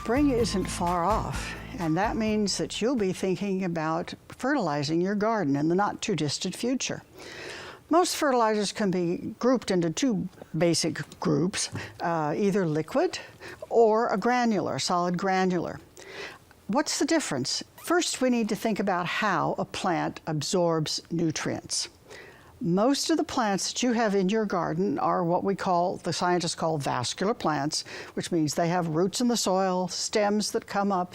Spring isn't far off, and that means that you'll be thinking about fertilizing your garden in the not too distant future. Most fertilizers can be grouped into two basic groups, either liquid or a granular, solid granular. What's the difference? First, we need to think about how a plant absorbs nutrients. Most of the plants that you have in your garden are what the scientists call vascular plants, which means they have roots in the soil, stems that come up,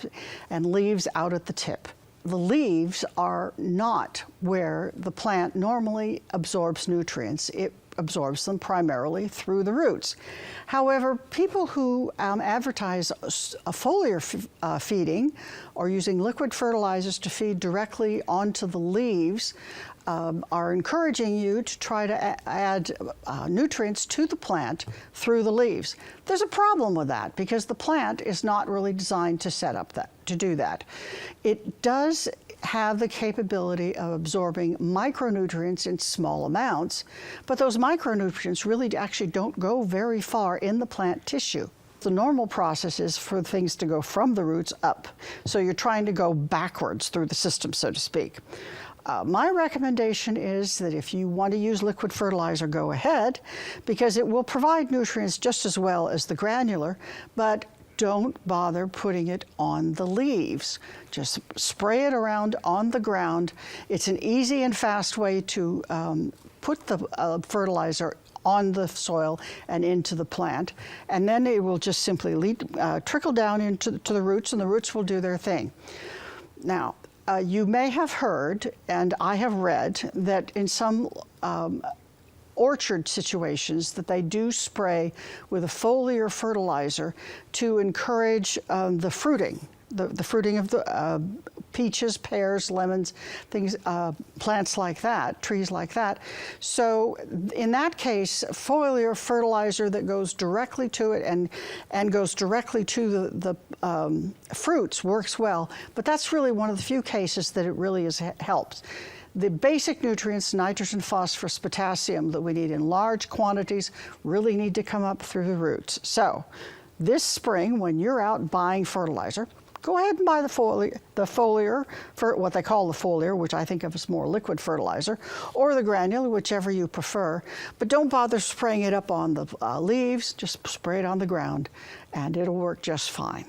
and leaves out at the tip. The leaves are not where the plant normally absorbs nutrients. It absorbs them primarily through the roots. However, people who advertise a foliar feeding or using liquid fertilizers to feed directly onto the leaves are encouraging you to try to add nutrients to the plant through the leaves. There's a problem with that because the plant is not really designed to do that. It does have the capability of absorbing micronutrients in small amounts, but those micronutrients really actually don't go very far in the plant tissue. The normal process is for things to go from the roots up. So you're trying to go backwards through the system, so to speak. My recommendation is that if you want to use liquid fertilizer, go ahead, because it will provide nutrients just as well as the granular, but don't bother putting it on the leaves. Just spray it around on the ground. It's an easy and fast way to put the fertilizer on the soil and into the plant, and then it will just simply trickle down into the roots, and the roots will do their thing. Now, you may have heard, and I have read, that in some orchard situations that they do spray with a foliar fertilizer to encourage the fruiting. The fruiting of the peaches, pears, lemons, things, plants like that, trees like that. So in that case, foliar fertilizer that goes directly to it and goes directly to the fruits works well, but that's really one of the few cases that it really helps. The basic nutrients, nitrogen, phosphorus, potassium, that we need in large quantities really need to come up through the roots. So this spring, when you're out buying fertilizer, go ahead and buy the foliar, for what they call the foliar, which I think of as more liquid fertilizer, or the granular, whichever you prefer. But don't bother spraying it up on the leaves, just spray it on the ground, and it'll work just fine.